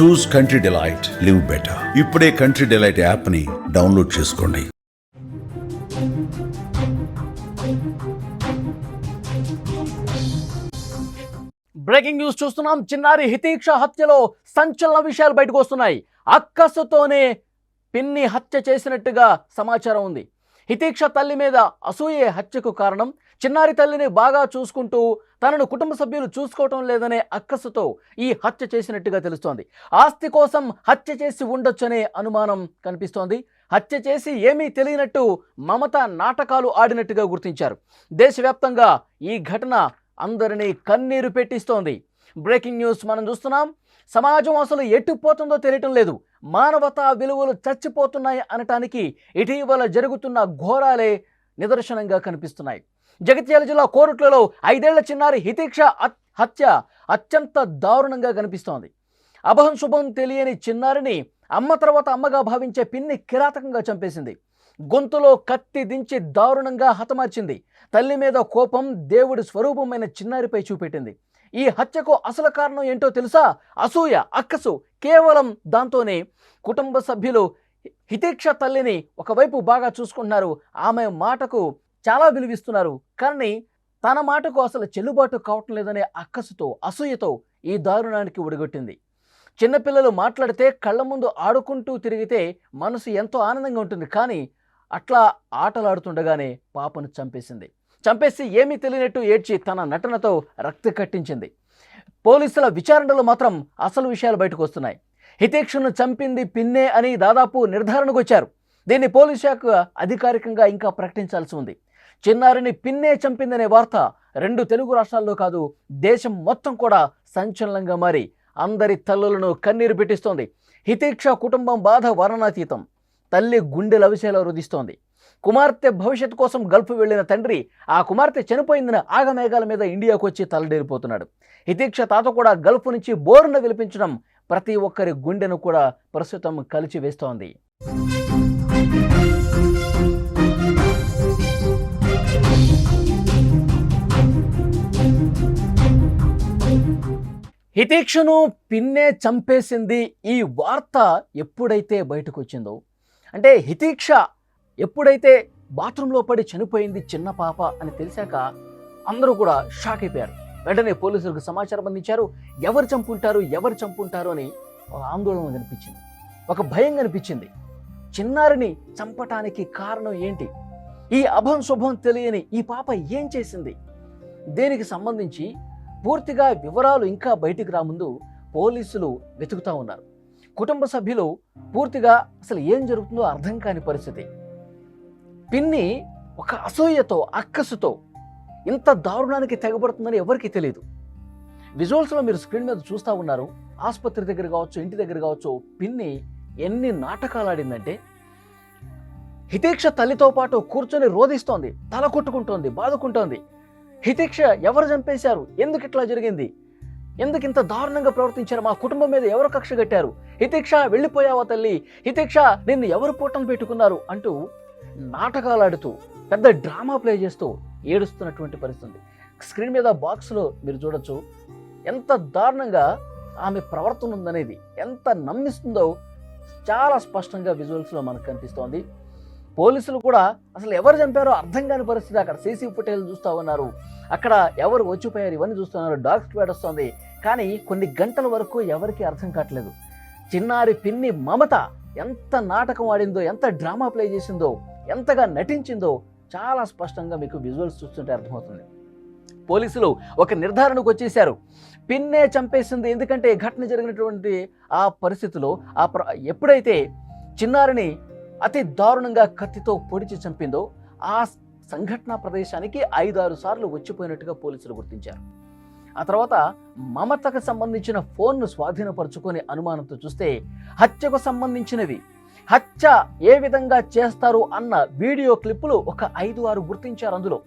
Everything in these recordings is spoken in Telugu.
చూస్ కంట్రీ డిలైట్, లివ్ బెటర్. ఇప్పుడే కంట్రీ డిలైట్ యాప్ని డౌన్లోడ్ చేసుకోండి. బ్రేకింగ్ న్యూస్ చూస్తున్నాం. చిన్నారి హితీక్ష హత్యలో సంచలన విషయాలు బయటకు వస్తున్నాయి. అక్కసుతోనే పిన్ని హత్య చేసినట్టుగా సమాచారం ఉంది. హితీక్ష తల్లి మీద అసూయే హత్యకు కారణం. చిన్నారి తల్లిని బాగా చూసుకుంటూ తనను కుటుంబ సభ్యులు చూసుకోవటం లేదనే అక్కసుతో ఈ హత్య చేసినట్టుగా తెలుస్తోంది. ఆస్తి కోసం హత్య చేసి ఉండొచ్చనే అనుమానం కనిపిస్తోంది. హత్య చేసి ఏమీ తెలియనట్టు మమత నాటకాలు ఆడినట్టుగా గుర్తించారు. దేశవ్యాప్తంగా ఈ ఘటన అందరినీ కన్నీరు పెట్టిస్తోంది. బ్రేకింగ్ న్యూస్ మనం చూస్తున్నాం. సమాజం అసలు ఎట్టుపోతుందో తెలియటం లేదు. మానవతా విలువలు చచ్చిపోతున్నాయి అనటానికి ఇటీవల జరుగుతున్న ఘోరాలే నిదర్శనంగా కనిపిస్తున్నాయి. జగిత్యాల జిల్లా కోరుట్లలో 5 ఏళ్ల చిన్నారి హితీక్ష హత్య అత్యంత దారుణంగా కనిపిస్తోంది. అభం శుభం తెలియని చిన్నారిని అమ్మ తర్వాత అమ్మగా భావించే పిన్ని కిరాతకంగా చంపేసింది. గొంతులో కత్తి దించి దారుణంగా హతమార్చింది. తల్లి మీద కోపం దేవుడి స్వరూపమైన చిన్నారిపై చూపెట్టింది. ఈ హత్యకు అసలు కారణం ఏంటో తెలుసా? అసూయ, అక్కసు. కేవలం దాంతోనే కుటుంబ సభ్యులు హితీక్ష తల్లిని ఒకవైపు బాగా చూసుకుంటున్నారు. ఆమె మాటకు చాలా విలువిస్తున్నారు. కానీ తన మాటకు అసలు చెల్లుబాటు కావటం లేదనే అక్కసుతో, అసూయతో ఈ దారుణానికి ఒడిగొట్టింది. చిన్నపిల్లలు మాట్లాడితే కళ్ళ ముందు ఆడుకుంటూ తిరిగితే మనసు ఎంతో ఆనందంగా ఉంటుంది. కానీ అట్లా ఆటలాడుతుండగానే పాపను చంపేసి ఏమీ తెలియనట్టు ఏడ్చి తన నటనతో రక్తి కట్టించింది. పోలీసుల విచారణలో మాత్రం అసలు విషయాలు బయటకు వస్తున్నాయి. హితీక్షను చంపింది పిన్నే అని దాదాపు నిర్ధారణకు వచ్చారు. దీన్ని పోలీసు శాఖ అధికారికంగా ఇంకా ప్రకటించాల్సి ఉంది. చిన్నారిని పిన్నే చంపిందనే వార్త 2 తెలుగు రాష్ట్రాల్లో కాదు, దేశం మొత్తం కూడా సంచలనంగా మారి అందరి తల్లులను కన్నీరు పెట్టిస్తోంది. హితీక్ష కుటుంబం బాధ వర్ణనాతీతం. తల్లి గుండె లవిసేలా రుదిస్తోంది. కుమార్తె భవిష్యత్తు కోసం గల్ఫ్ వెళ్లిన తండ్రి ఆ కుమార్తె చనిపోయిందని ఆగమేఘాల మీద ఇండియాకు వచ్చి తలడేరిపోతున్నాడు. హితీక్ష తాత కూడా గల్ఫ్ నుంచి బోరున విలిపించడం ప్రతి ఒక్కరి గుండెను కూడా ప్రస్తుతం కలిచివేస్తోంది. హితీక్షను పిన్నే చంపేసింది ఈ వార్త ఎప్పుడైతే బయటకు వచ్చిందో, అంటే హితీక్ష ఎప్పుడైతే బాత్రూంలో పడి చనిపోయింది చిన్న పాప అని తెలిసాక అందరూ కూడా షాక్ అయిపోయారు. వెంటనే పోలీసులకు సమాచారం అందించారు. ఎవరు చంపుంటారు అని ఒక ఆందోళన కనిపించింది, ఒక భయం కనిపించింది. చిన్నారిని చంపటానికి కారణం ఏంటి? ఈ అభం శుభం తెలియని ఈ పాప ఏం చేసింది? దీనికి సంబంధించి పూర్తిగా వివరాలు ఇంకా బయటికి రాముందు పోలీసులు వెతుకుతూ ఉన్నారు. కుటుంబ సభ్యులు పూర్తిగా అసలు ఏం జరుగుతుందో అర్థం కాని పరిస్థితి. పిన్ని ఒక అసూయతో, అక్కసుతో ఇంత దారుణానికి తెగబడుతుందని ఎవరికీ తెలియదు. విజువల్స్లో మీరు స్క్రీన్ మీద చూస్తూ ఉన్నారు. ఆసుపత్రి దగ్గర కావచ్చు, ఇంటి దగ్గర కావచ్చు, పిన్ని ఎన్ని నాటకాలు ఆడిందంటే హితీక్ష తల్లితో పాటు కూర్చొని రోధిస్తోంది, తల కొట్టుకుంటోంది, బాదుకుంటోంది. హితీక్ష ఎవరు చంపేశారు? ఎందుకు ఇట్లా జరిగింది? ఎందుకు ఇంత దారుణంగా ప్రవర్తించారు? మా కుటుంబం మీద ఎవరు కక్ష కట్టారు? హితీక్ష వెళ్ళిపోయావా తల్లి? హితీక్ష నిన్ను ఎవరు పూటం పెట్టుకున్నారు అంటూ నాటకాలు ఆడుతూ పెద్ద డ్రామా ప్లే చేస్తూ ఏడుస్తున్నటువంటి పరిస్థితి. స్క్రీన్ మీద బాక్స్లో మీరు చూడొచ్చు ఎంత దారుణంగా ఆమె ప్రవర్తన ఉందనేది, ఎంత నమ్మిస్తుందో చాలా స్పష్టంగా విజువల్స్లో మనకు కనిపిస్తోంది. పోలీసులు కూడా అసలు ఎవరు చంపారో అర్థం కాని పరిస్థితి. అక్కడ సీసీ ఫుటేజ్ చూస్తూ ఉన్నారు, అక్కడ ఎవరు వచ్చిపోయారు ఇవన్నీ చూస్తున్నారు, డాగ్ స్క్వాడ్ వస్తుంది. కానీ కొన్ని గంటల వరకు ఎవరికీ అర్థం కావట్లేదు. చిన్నారి పిన్ని మమత ఎంత నాటకం ఆడిందో, ఎంత డ్రామా ప్లే చేసిందో, ఎంతగా నటించిందో చాలా స్పష్టంగా మీకు విజువల్స్ చూస్తుంటే అర్థమవుతుంది. పోలీసులు ఒక నిర్ధారణకు వచ్చేశారు. పిన్నే చంపేసింది. ఎందుకంటే ఘటన జరిగినటువంటి ఆ పరిస్థితిలో ఎప్పుడైతే చిన్నారిని అతి దారుణంగా కత్తితో పొడిచి చంపిందో ఆ సంఘటన ప్రదేశానికి 5-6 సార్లు వచ్చిపోయినట్టుగా పోలీసులు గుర్తించారు. ఆ తర్వాత మమతకు సంబంధించిన ఫోన్ను స్వాధీనపరుచుకొని అనుమానంతో చూస్తే హత్యకు సంబంధించినవి, హత్య ఏ విధంగా చేస్తారు అన్న వీడియో క్లిప్పులు ఒక 5-6 గుర్తించారు. అందులో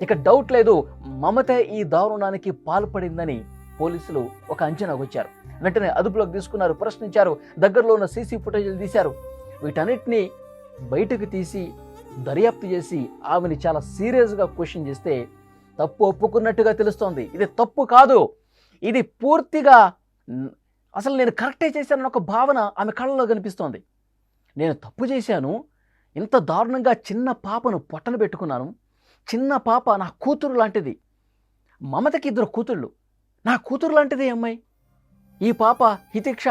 ఇక డౌట్ లేదు, మమతే ఈ దారుణానికి పాల్పడిందని పోలీసులు ఒక అంచనాకు వచ్చారు. వెంటనే అదుపులోకి తీసుకున్నారు, ప్రశ్నించారు, దగ్గరలో ఉన్న సీసీ ఫుటేజీలు తీశారు. వీటన్నిటినీ బయటకు తీసి దర్యాప్తు చేసి ఆమెని చాలా సీరియస్గా క్వశ్చన్ చేస్తే తప్పు ఒప్పుకున్నట్టుగా తెలుస్తోంది. ఇది తప్పు కాదు, ఇది పూర్తిగా అసలు నేను కరెక్టే చేశానన్న ఒక భావన ఆమె కళ్ళలో కనిపిస్తోంది. నేను తప్పు చేశాను, ఇంత దారుణంగా చిన్న పాపను పొట్టన పెట్టుకున్నాను, చిన్న పాప నా కూతురు లాంటిది, మమతకి 2 కూతుళ్ళు, నా కూతురు లాంటిది ఈ అమ్మాయి, ఈ పాప హితిక్ష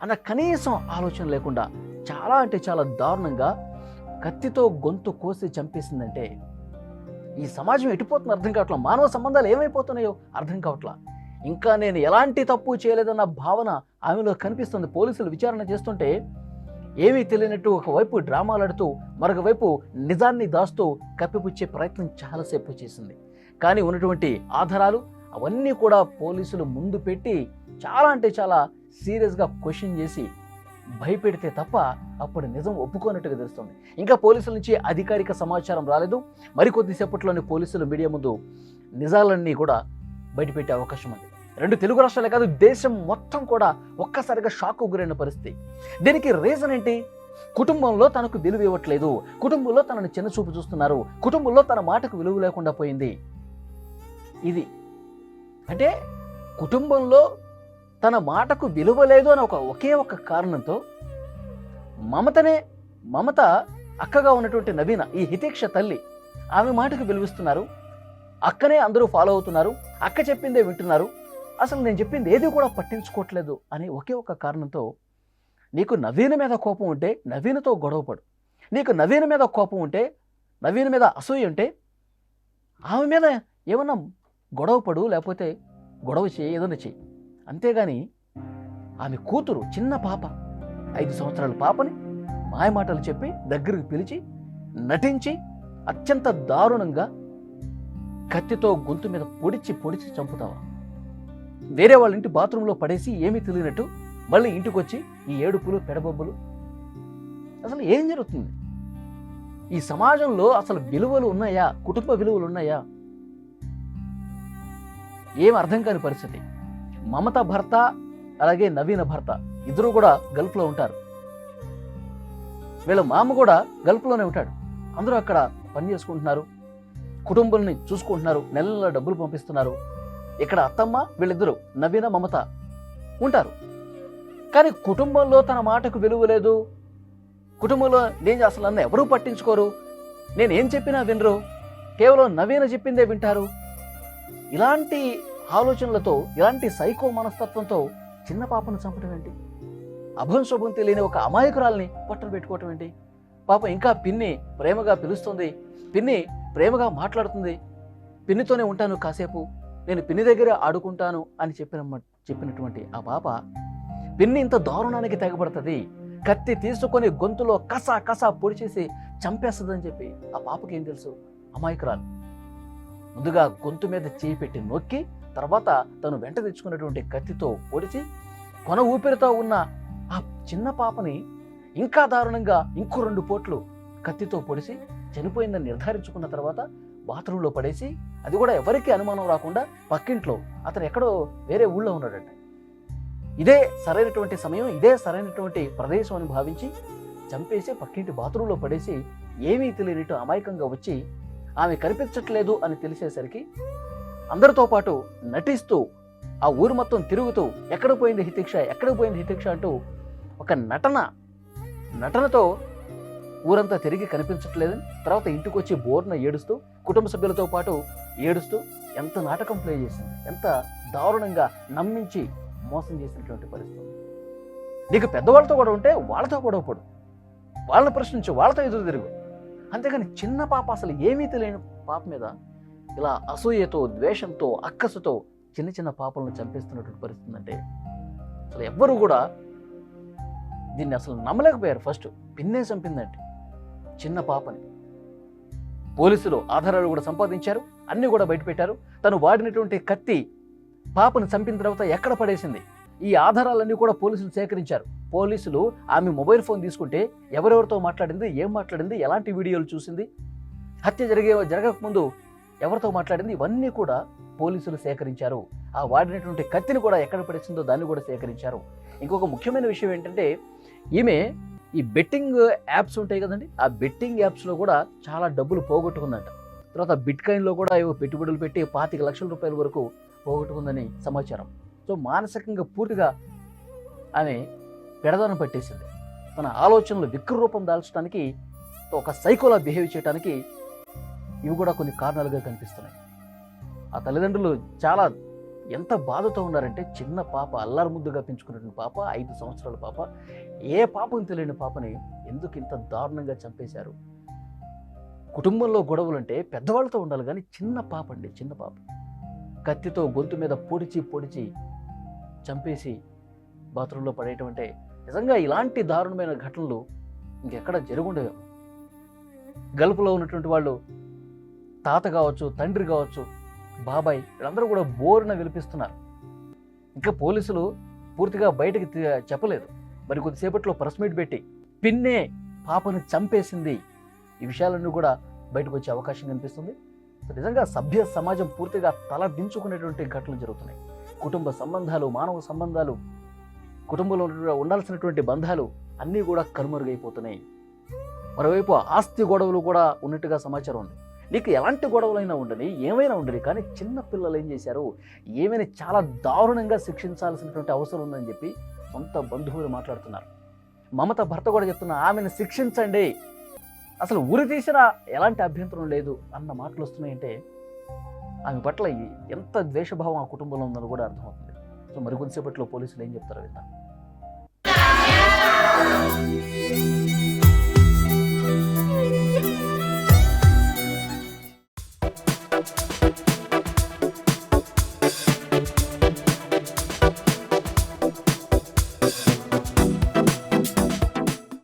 అన్న కనీసం ఆలోచన లేకుండా చాలా అంటే చాలా దారుణంగా కత్తితో గొంతు కోసి చంపేసిందంటే ఈ సమాజం ఎటుపోతుందో అర్థం కావట్లా, మానవ సంబంధాలు ఏమైపోతున్నాయో అర్థం కావట్లా. ఇంకా నేను ఎలాంటి తప్పు చేయలేదన్న భావన ఆమెలో కనిపిస్తుంది. పోలీసులు విచారణ చేస్తుంటే ఏమీ తెలియనట్టు ఒకవైపు డ్రామాలాడుతూ మరొక వైపు నిజాన్ని దాస్తూ కప్పిపుచ్చే ప్రయత్నం చాలాసేపు చేసింది. కానీ ఉన్నటువంటి ఆధారాలు అవన్నీ కూడా పోలీసులు ముందు పెట్టి చాలా అంటే చాలా సీరియస్గా క్వశ్చన్ చేసి భయపెడితే తప్ప అప్పుడు నిజం ఒప్పుకోనట్టుగా తెలుస్తుంది. ఇంకా పోలీసుల నుంచి అధికారిక సమాచారం రాలేదు. మరికొద్దిసేపట్లోనే పోలీసులు మీడియా ముందు నిజాలన్నీ కూడా బయటపెట్టే అవకాశం ఉంది. 2 తెలుగు రాష్ట్రాలే కాదు, దేశం మొత్తం కూడా ఒక్కసారిగా షాక్ గురైన పరిస్థితి. దీనికి రీజన్ ఏంటి? కుటుంబంలో తనకు విలువ ఇవ్వట్లేదు, కుటుంబంలో తనను చిన్న చూపు చూస్తున్నారు, కుటుంబంలో తన మాటకు విలువ లేకుండా పోయింది. ఇది అంటే కుటుంబంలో తన మాటకు విలువ లేదు అని ఒకే ఒక కారణంతో మమత అక్కగా ఉన్నటువంటి నవీన, ఈ హితిక్ష తల్లి, ఆమె మాటకు విలువిస్తున్నారు, అక్కనే అందరూ ఫాలో అవుతున్నారు, అక్క చెప్పిందే వింటున్నారు, అసలు నేను చెప్పింది ఏది కూడా పట్టించుకోవట్లేదు అని ఒకే ఒక కారణంతో నీకు నవీన మీద కోపం ఉంటే నవీనతో గొడవపడు, నీకు నవీన మీద కోపం ఉంటే, నవీన మీద అసూయ ఉంటే ఆమె మీద ఏమన్నా గొడవపడు, లేకపోతే గొడవ చేయి, ఏదైనా చెయ్యి. అంతేగాని ఆమె కూతురు చిన్న పాప, 5 సంవత్సరాల పాపని మాయమాటలు చెప్పి దగ్గరికి పిలిచి నటించి అత్యంత దారుణంగా కత్తితో గొంతు మీద పొడిచి చంపుతావా? వేరే వాళ్ళ ఇంటి బాత్రూంలో పడేసి ఏమీ తెలియనట్టు మళ్ళీ ఇంటికి వచ్చి ఈ ఏడుపులు పెడబొబ్బులు, అసలు ఏం జరుగుతుంది? ఈ సమాజంలో అసలు విలువలు ఉన్నాయా? కుటుంబ విలువలు ఉన్నాయా? ఏం అర్థం కాని పరిస్థితి. మమత భర్త అలాగే నవీన భర్త ఇద్దరు కూడా గల్ఫ్లో ఉంటారు. వీళ్ళ మామ కూడా గల్ఫ్లోనే ఉంటాడు. అందరూ అక్కడ పని చేసుకుంటున్నారు, కుటుంబాన్ని చూసుకుంటున్నారు, నెలల డబ్బులు పంపిస్తున్నారు. ఇక్కడ అత్తమ్మ వీళ్ళిద్దరూ నవీన మమత ఉంటారు. కానీ కుటుంబంలో తన మాటకు విలువ లేదు, కుటుంబంలో నేను అసలు నన్ను ఎవరూ పట్టించుకోరు, నేనేం చెప్పినా వినరు, కేవలం నవీన చెప్పిందే వింటారు. ఇలాంటి ఆలోచనలతో, ఇలాంటి సైకో మనస్తత్వంతో చిన్న పాపను చంపడం ఏంటి? అభం శుభం తెలియని ఒక అమాయకురాల్ని పట్టణ పెట్టుకోవటం ఏంటి? పాప ఇంకా పిన్ని ప్రేమగా పిలుస్తుంది, పిన్ని ప్రేమగా మాట్లాడుతుంది, పిన్నితోనే ఉంటాను కాసేపు, నేను పిన్ని దగ్గరే ఆడుకుంటాను అని చెప్పినటువంటి ఆ పాప పిన్ని ఇంత దారుణానికి తెగబడుతుంది, కత్తి తీసుకొని గొంతులో కసా పొడిచేసి చంపేస్తుందని చెప్పి ఆ పాపకి ఏం తెలుసు? అమాయకురాలు. ముందుగా గొంతు మీద చేయి పెట్టి నొక్కి, తర్వాత తను వెంట తెచ్చుకున్నటువంటి కత్తితో పొడిచి కొన ఊపిరితో ఉన్న ఆ చిన్న పాపని ఇంకా దారుణంగా ఇంకో 2 పోట్లు కత్తితో పొడిచి చనిపోయిందని నిర్ధారించుకున్న తర్వాత బాత్రూంలో పడేసి, అది కూడా ఎవరికీ అనుమానం రాకుండా పక్కింట్లో, అతను ఎక్కడో వేరే ఊళ్ళో ఉన్నాడట. ఇదే సరైనటువంటి సమయం, ఇదే సరైనటువంటి ప్రదేశం అని భావించి చంపేసి పక్కింటి బాత్రూంలో పడేసి ఏమీ తెలియనట్టు అమాయకంగా వచ్చి ఆమె కనిపించట్లేదు అని తెలిసేసరికి అందరితో పాటు నటిస్తూ ఆ ఊరు మొత్తం తిరుగుతూ ఎక్కడ పోయింది హితిక్ష అంటూ ఒక నటనతో ఊరంతా తిరిగి కనిపించట్లేదని, తర్వాత ఇంటికి వచ్చి బోర్న ఏడుస్తూ కుటుంబ సభ్యులతో పాటు ఏడుస్తూ ఎంత నాటకం ప్లే చేసింది, ఎంత దారుణంగా నమ్మించి మోసం చేసినటువంటి పరిస్థితి. నీకు పెద్దవాళ్ళతో గొడవ ఉంటే వాళ్ళతో గొడవపడు, వాళ్ళని ప్రశ్నించు, వాళ్ళతో ఎదురు తిరుగు. అంతేగాని చిన్న పాప, అసలు ఏమీ తెలియని పాప మీద ఇలా అసూయతో, ద్వేషంతో, అక్కసుతో చిన్న పాపలను చంపేస్తున్నటువంటి పరిస్థితి అంటే అసలు ఎవ్వరూ కూడా దీన్ని అసలు నమ్మలేకపోయారు. ఫస్ట్ పిన్నే చంపిందంటే చిన్న పాపని. పోలీసులు ఆధారాలు కూడా సంపాదించారు, అన్నీ కూడా బయటపెట్టారు. తను వాడినటువంటి కత్తి పాపను చంపిన తర్వాత ఎక్కడ పడేసింది, ఈ ఆధారాలన్నీ కూడా పోలీసులు సేకరించారు. పోలీసులు ఆమె మొబైల్ ఫోన్ తీసుకుంటే ఎవరెవరితో మాట్లాడింది, ఏం మాట్లాడింది, ఎలాంటి వీడియోలు చూసింది, హత్య జరగకముందు ఎవరితో మాట్లాడింది, ఇవన్నీ కూడా పోలీసులు సేకరించారు. ఆ వాడినటువంటి కత్తిని కూడా ఎక్కడ పడేసిందో దాన్ని కూడా సేకరించారు. ఇంకొక ముఖ్యమైన విషయం ఏంటంటే, ఈమె ఈ బెట్టింగ్ యాప్స్ ఉంటాయి కదండి, ఆ బెట్టింగ్ యాప్స్లో కూడా చాలా డబ్బులు పోగొట్టుకుందంట. తర్వాత బిట్కాయిన్లో కూడా ఏవో పెట్టుబడులు పెట్టి 25 లక్షల రూపాయల వరకు పోగొట్టుకుందని సమాచారం. సో మానసికంగా పూర్తిగా ఆమె పెడదానం పట్టేసింది. తన ఆలోచనలు వికృరూపం దాల్చడానికి, ఒక సైకోలా బిహేవ్ చేయడానికి ఇవి కూడా కొన్ని కారణాలుగా కనిపిస్తున్నాయి. ఆ తల్లిదండ్రులు చాలా ఎంత బాధతో ఉన్నారంటే, చిన్న పాప, అల్లారు ముద్దుగా పెంచుకున్నటువంటి పాప, 5 సంవత్సరాల పాప, ఏ పాపం తెలియని పాపని ఎందుకు ఇంత దారుణంగా చంపేశారు? కుటుంబంలో గొడవలుంటే పెద్దవాళ్ళతో ఉండాలి, కానీ చిన్న పాప అండి, చిన్న పాప కత్తితో గొంతు మీద పొడిచి చంపేసి బాత్రూంలో పడేయటం అంటే నిజంగా ఇలాంటి దారుణమైన ఘటనలు ఇంకెక్కడ జరుగుండవేమో. గల్ఫ్లో ఉన్నటువంటి వాళ్ళు, తాత కావచ్చు, తండ్రి కావచ్చు, బాబాయ్, వీళ్ళందరూ కూడా బోరున విలిపిస్తున్నారు. ఇంకా పోలీసులు పూర్తిగా బయటకు చెప్పలేదు. మరి కొద్దిసేపట్లో ప్రెస్ మీట్ పెట్టి పిన్నే పాపను చంపేసింది, ఈ విషయాలన్నీ కూడా బయటకు వచ్చే అవకాశం కనిపిస్తుంది. నిజంగా సభ్య సమాజం పూర్తిగా తల దించుకునేటువంటి ఘటనలు జరుగుతున్నాయి. కుటుంబ సంబంధాలు, మానవ సంబంధాలు, కుటుంబంలో ఉండాల్సినటువంటి బంధాలు అన్నీ కూడా కనుమరుగైపోతున్నాయి. మరోవైపు ఆస్తి గొడవలు కూడా ఉన్నట్టుగా సమాచారం ఉంది. నీకు ఎలాంటి గొడవలైనా ఉండని, ఏమైనా ఉండని, కానీ చిన్న పిల్లలు ఏం చేశారు, ఏమైనా చాలా దారుణంగా శిక్షించాల్సినటువంటి అవసరం ఉందని చెప్పి సొంత బంధువులు మాట్లాడుతున్నారు. మమత భర్త కూడా చెప్తున్నా, ఆమెను శిక్షించండి, అసలు ఉరి తీసినా ఎలాంటి అభ్యంతరం లేదు అన్న మాటలు వస్తున్నాయంటే ఆమె పట్ల ఎంత ద్వేషభావం ఆ కుటుంబంలో ఉందని కూడా అర్థమవుతుంది. సో మరికొంతసేపట్లో పోలీసులు ఏం చెప్తారో విందాం.